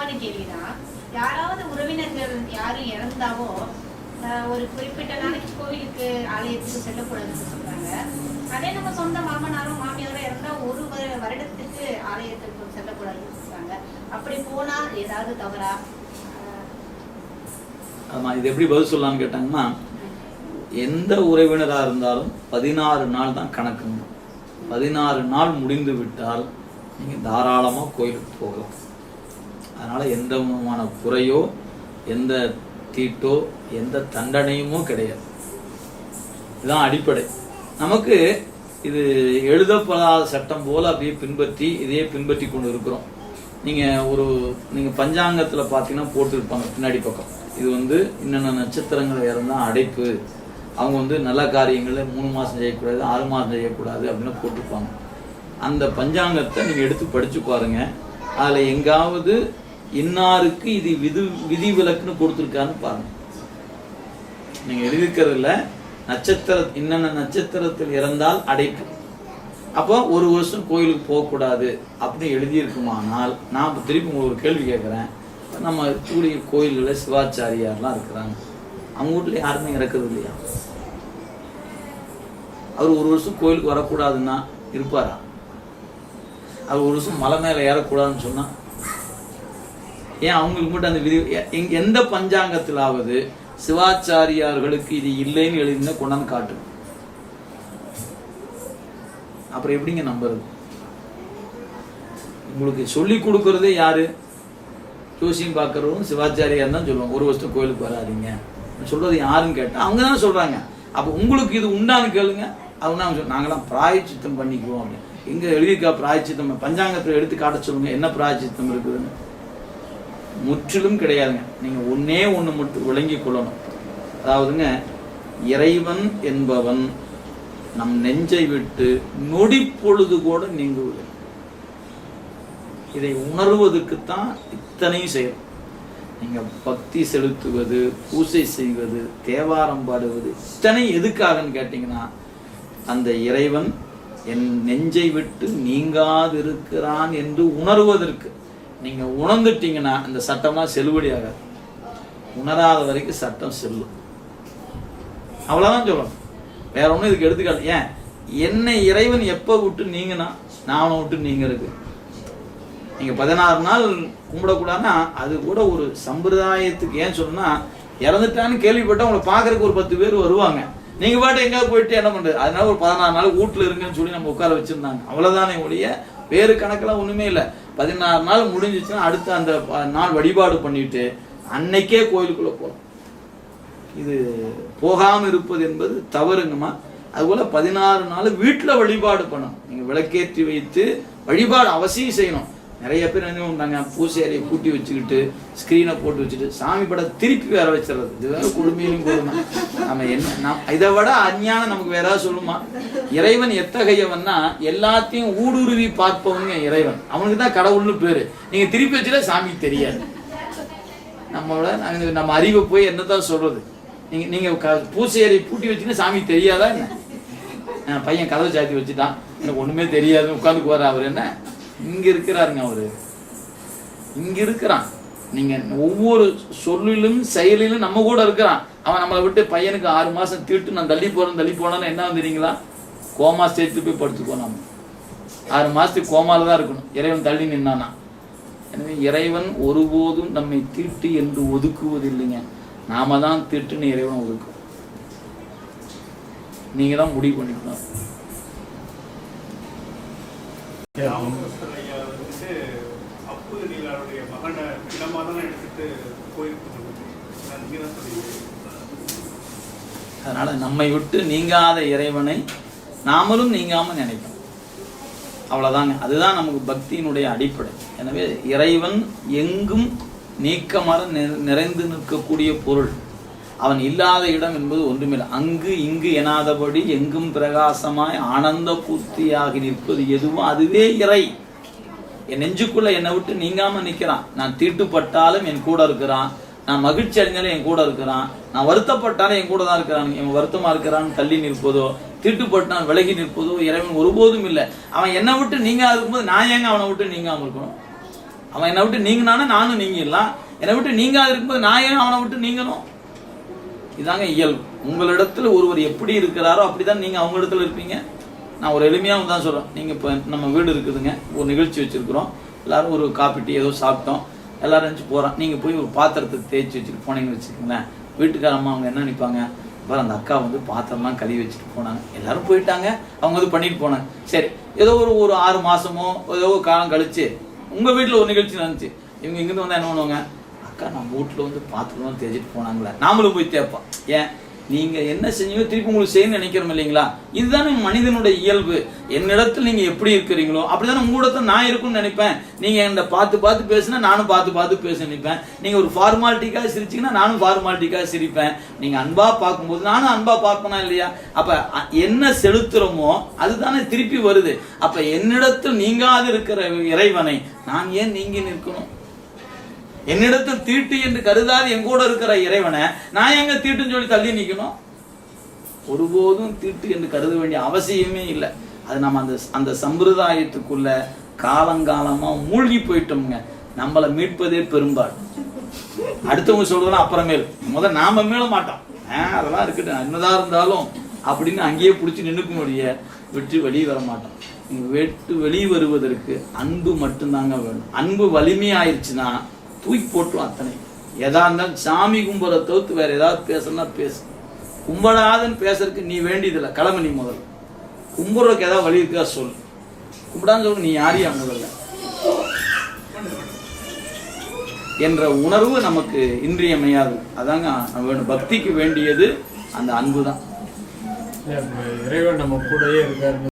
பொதுவான கேள்விதான். யாராவது உறவினர்கள் யாரும் இறந்தாவோ ஒரு குறிப்பிட்ட நாளைக்கு கோயிலுக்கு ஆலயத்துக்கு செல்லக்கூடாதுன்னு சொல்றாங்க. அதே நம்ம சொந்த மாமனாரோ மாமியாரோ இறந்தா ஒரு வருடத்துக்கு ஆலயத்துக்கு செல்லக்கூடாதுன்னு சொல்றாங்க. அப்படி போனா ஏதாவது தவறா? ஆமா, இது எப்படி பதில் சொல்லலாம்னு கேட்டாங்கன்னா, எந்த உறவினராக இருந்தாலும் 16 நாள் தான் கணக்குங்க. 16 நாள் முடிந்து விட்டால் நீங்கள் தாராளமாக கோயிலுக்கு போகலாம். அதனால் எந்த விதமான குறையோ எந்த தீட்டோ எந்த தண்டனையுமோ கிடையாது. இதுதான் அடிப்படை. நமக்கு இது எழுதப்படாத சட்டம் போல் அப்படியே பின்பற்றி இதையே பின்பற்றி கொண்டு இருக்கிறோம். நீங்கள் பஞ்சாங்கத்தில் பார்த்தீங்கன்னா போட்டுருப்பாங்க பின்னாடி பக்கம், இது இன்னென்ன நட்சத்திரங்கள் இறந்தால் அடைப்பு, அவங்க நல்ல காரியங்களில் 3 மாதம் செய்யக்கூடாது 6 மாதம் செய்யக்கூடாது அப்படின்னு போட்டிருப்பாங்க. அந்த பஞ்சாங்கத்தை நீங்கள் எடுத்து படித்து பாருங்கள். அதில் எங்காவது இன்னாருக்கு இது விதி விலக்குன்னு கொடுத்துருக்கான்னு பாருங்கள். நீங்கள் எழுதிக்கிறதுல என்னென்ன நட்சத்திரத்தில் இறந்தால் அடைப்பு, அப்போ 1 வருஷம் கோயிலுக்கு போகக்கூடாது அப்படின்னு எழுதியிருக்குமானால், நான் திருப்பி உங்களுக்கு ஒரு கேள்வி கேட்குறேன். நம்ம கூடிய கோயில்களில் சிவாச்சாரியார்லாம் இருக்கிறாங்க, அவங்க வீட்டில் யாருமே இறக்குறது இல்லையா? அவர் 1 வருஷம் கோயிலுக்கு வரக்கூடாதுன்னா இருப்பாரா? அவர் 1 வருஷம் மலை மேலே ஏறக்கூடாதுன்னு சொன்னா ஏன் அவங்களுக்கு மட்டும் அந்த விதி? எந்த பஞ்சாங்கத்திலாவது சிவாச்சாரியார்களுக்கு இது இல்லைன்னு எழுதினா கொண்டாந்து காட்டு. அப்புறம் எப்படிங்க நம்புறது? உங்களுக்கு சொல்லி கொடுக்கறதே யாரு? ஜோசியம் பார்க்கறவங்க சிவாச்சாரியார் தான் சொல்லுவாங்க 1 வருஷத்துக்கு கோயிலுக்கு வராதிங்க. சொல்றது யாருன்னு கேட்டா அவங்க தானே சொல்றாங்க. அப்போ உங்களுக்கு இது உண்டான்னு கேளுங்க. அவங்க நாங்களாம் பிராயச்சித்தம் பண்ணிக்குவோம் அப்படின்னு. எங்க எழுதியிருக்கா பிராயச்சித்தம்? பஞ்சாங்கத்தில் எடுத்து காட்ட சொல்லுங்க, என்ன பிராயச்சித்தம் இருக்குதுன்னு. முற்றிலும் கிடையாதுங்க. நீங்க ஒண்ணு மட்டும் விளங்கி கொள்ளணும். அதாவதுங்க, இறைவன் என்பவன் நம் நெஞ்சை விட்டு நொடி பொழுது கூட நீங்குவதில்லை. இதை உணர்வதற்குத்தான் இத்தனையும் செய்யணும். நீங்க பக்தி செலுத்துவது, பூசை செய்வது, தேவாரம் பாடுவது, இத்தனை எதுக்காகன்னு கேட்டீங்கன்னா, அந்த இறைவன் என் நெஞ்சை விட்டு நீங்காதிருக்கிறான் என்று உணர்வதற்கு. நீங்க உணர்ந்துட்டீங்கன்னா அந்த சட்டம்லாம் செல்லுபடி ஆகாது. உணராத வரைக்கும் சட்டம் செல்லும். அவ்வளவுதான் சொல்லணும். வேற ஒன்றும் இதுக்கு எடுத்துக்காட்டு. ஏன் என்னை இறைவன் எப்போ விட்டு நீங்கினா நான் அவனை விட்டு நீங்க இருக்கு. நீங்க 16 நாள் கும்பிடக்கூடாதுன்னா அது கூட ஒரு சம்பிரதாயத்துக்கு. ஏன் சொன்னா, இறந்துட்டான்னு கேள்விப்பட்டா உங்களை பார்க்கறதுக்கு ஒரு 10 பேர் வருவாங்க. நீங்க பாட்டு எங்கேயாவது போயிட்டு என்ன பண்றது? அதனால ஒரு 16 நாள் வீட்டுல இருங்கன்னு சொல்லி நம்ம உட்கார வச்சிருந்தாங்க. அவ்வளவுதானே ஒழிய வேறு கணக்கெல்லாம் ஒண்ணுமே இல்லை. 16 நாள் முடிஞ்சிச்சுன்னா அடுத்து அந்த நாள் வழிபாடு பண்ணிட்டு அன்னைக்கே கோயிலுக்குள்ள போகலாம். இது போகாம இருப்பது என்பது தவறுங்கம்மா. அதுபோல 16 நாள் வீட்டுல வழிபாடு பண்ணணும். நீங்க விளக்கேற்றி வைத்து வழிபாடு அவசியம் செய்யணும். நிறைய பேர் என்ன பண்ணாங்க, பூசை அறையை கூட்டி வச்சுக்கிட்டு ஸ்கிரீனை போட்டு வச்சுட்டு சாமி படம் திருப்பி வேற வச்சிடறது. இது வேற கொடுமையிலும் கொடுமை. நம்ம என்ன இதை விட அஞ்ஞானம் நமக்கு வேற சொல்லுமா? இறைவன் எத்தகையவன்னா எல்லாத்தையும் ஊடுருவி பார்ப்பவங்க இறைவன். அவனுக்கு தான் கடவுள்னு பேரு. நீங்க திருப்பி வச்சுட்டா சாமிக்கு தெரியாது. நம்ம அறிவை போய் என்னதான் சொல்றது? நீங்க பூசை அறையை பூட்டி வச்சுன்னா சாமிக்கு தெரியாதா என்ன? பையன் கதவை சாத்தி வச்சுட்டான், எனக்கு ஒண்ணுமே தெரியாது உட்காந்துக்கு வர. அவர் என்ன இங்க இருக்கிறாருங்க? அவரு இங்க இருக்கிறான். நீங்க ஒவ்வொரு சொல்லிலும் செயலிலும் நம்ம கூட இருக்கிறான். அவன் நம்மளை விட்டு பையனுக்கு 6 மாசம் தீட்டு நான் தள்ளி போனேன்னு என்ன வந்துறீங்களா? கோமா ஸ்டேஜ் போய் படுத்துக்கோ. நம்ம 6 மாசத்துக்கு கோமால தான் இருக்கணும். இறைவன் தள்ளி நின்னானா. எனவே இறைவன் ஒருபோதும் நம்மை தீட்டு என்று ஒதுக்குவதில்லைங்க. நாம தான் தீட்டுன்னு இறைவன் ஒதுக்கும். நீங்க தான் முடிவு பண்ணிக்கணும். அதனால நம்மை விட்டு நீங்காத இறைவனை நாமளும் நீங்காம நினைக்கணும். அவ்வளவுதாங்க. அதுதான் நமக்கு பக்தியினுடைய அடிப்படை. எனவே இறைவன் எங்கும் நீக்கமர நிறைந்து நிற்கக்கூடிய பொருள். அவன் இல்லாத இடம் என்பது ஒன்றுமில்லை. அங்கு இங்கு எனாதபடி எங்கும் பிரகாசமாய் ஆனந்த பூர்த்தியாகி நிற்பது எதுவோ அதுவே இறை. என் நெஞ்சுக்குள்ள என்னை விட்டு நீங்காம நிற்கிறான். நான் தீட்டுப்பட்டாலும் என் கூட இருக்கிறான். நான் மகிழ்ச்சி அடைஞ்சாலும் என் கூட இருக்கிறான். நான் வருத்தப்பட்டாலும் என் கூட தான் இருக்கிறான். என் வருத்தமா இருக்கிறான்னு தள்ளி நிற்பதோ, தீட்டுப்பட்டான் விலகி நிற்பதோ இறைவன் ஒருபோதும் இல்லை. அவன் என்னை விட்டு நீங்காத இருக்கும்போது நான் ஏங்க அவனை விட்டு நீங்காம இருக்கணும்? அவன் என்னை விட்டு நீங்கினானே நானும் நீங்கிடலாம். என்னை விட்டு நீங்காது இருக்கும்போது நான் ஏன் அவனை விட்டு நீங்கணும்? இதாங்க இயல்பு. உங்களிடத்துல ஒருவர் எப்படி இருக்கிறாரோ அப்படிதான் நீங்க அவங்க இடத்துல இருப்பீங்க. நான் ஒரு எளிமையாக தான் சொல்றேன். நீங்க இப்போ நம்ம வீடு இருக்குதுங்க, ஒரு நிகழ்ச்சி வச்சிருக்கிறோம், எல்லாரும் ஒரு காப்பி டீ ஏதோ சாப்பிட்டோம், எல்லாரும் இருந்துச்சு போறோம். நீங்க போய் ஒரு பாத்திரத்தை தேய்ச்சி வச்சுட்டு போனீங்கன்னு வச்சுக்கோங்களேன், வீட்டுக்கார அம்மா அவங்க என்ன நினைப்பாங்க, பாரு அந்த அக்கா வந்து பாத்திரம்லாம் கழுவி வச்சுட்டு போனாங்க, எல்லாரும் போயிட்டாங்க, அவங்க வந்து பண்ணிட்டு போனாங்க. சரி, ஏதோ ஒரு 6 மாசமோ ஏதோ ஒரு காலம் கழிச்சு உங்க வீட்டில் ஒரு நிகழ்ச்சி நடந்துச்சு. இவங்க இங்கிருந்து வந்தா என்ன பண்ணுவாங்க, அக்கா நம்ம வீட்டில் வந்து பாத்திரம் தேய்ச்சிட்டு போனாங்களே, நாமளும் போய் தேய்ப்போம். ஏன், நீங்க என்ன செஞ்சீங்க திருப்பி உங்களுக்கு செய்யணும்னு நினைக்கிறோம் இல்லைங்களா? இதுதானே மனிதனுடைய இயல்பு. என்னிடத்தில் நீங்க எப்படி இருக்கிறீங்களோ அப்படிதானே உங்களிடத்தில் நான் இருக்கும்னு நினைப்பேன். நீங்க என்ன பார்த்து பார்த்து பேசுனா நானும் பார்த்து பார்த்து பேச நினைப்பேன். நீங்க ஒரு ஃபார்மாலிட்டிக்காக சிரிச்சீங்கன்னா நானும் ஃபார்மாலிட்டிக்காக சிரிப்பேன். நீங்க அன்பா பார்க்கும்போது நானும் அன்பா பார்ப்பனா இல்லையா? அப்ப என்ன செலுத்துறோமோ அதுதானே திருப்பி வருது. அப்ப என்னிடத்தில் நீங்காது இருக்கிற இறைவனை நான் ஏன் நீங்கி நிற்கணும்? என்னிடத்தில் தீட்டு என்று கருதாது எங்கூட இருக்கிற இறைவனை நான் எங்க தீட்டுன்னு சொல்லி தள்ளி நிக்கணும்? ஒருபோதும் தீட்டு என்று கருத வேண்டிய அவசியமே இல்லை. அது நம்ம அந்த சம்பிரதாயத்துக்குள்ள காலங்காலமா மூழ்கி போயிட்டோம்ங்க. நம்மளை மீட்பதே பெரும்பாடு. அடுத்தவங்க சொல்றதெல்லாம் அப்புறமேல், முதல் நாம மீள மாட்டோம். அதெல்லாம் இருக்கட்டும், என்னதான் இருந்தாலும் அப்படின்னு அங்கேயே பிடிச்சி நின்னுக்க முடிய விட்டு வெளியே வர மாட்டோம். நீங்க வெட்டு வெளியே வருவதற்கு அன்பு மட்டும்தாங்க வேணும். அன்பு வலிமையாயிருச்சுன்னா தூக்கி போட்டுரும் அத்தனை. எதா இருந்தாலும் சாமி கும்பலை தவிர்த்து வேற ஏதாவது பேசணும்னா பேசு. கும்பிடாதுன்னு பேசுறதுக்கு நீ வேண்டியதில்லை, கிளம்பு. நீ முதல்ல கும்பிட்றதுக்கு ஏதாவது வழி இருக்கா சொல். கும்பிடான்னு சொல்லு, நீ யாரையா முதல்ல என்ற உணர்வு நமக்கு இன்றியமையாது. அதாங்க வேணும். பக்திக்கு வேண்டியது அந்த அன்பு தான். இறைவன் நம்ம கூடயே இருக்காரு.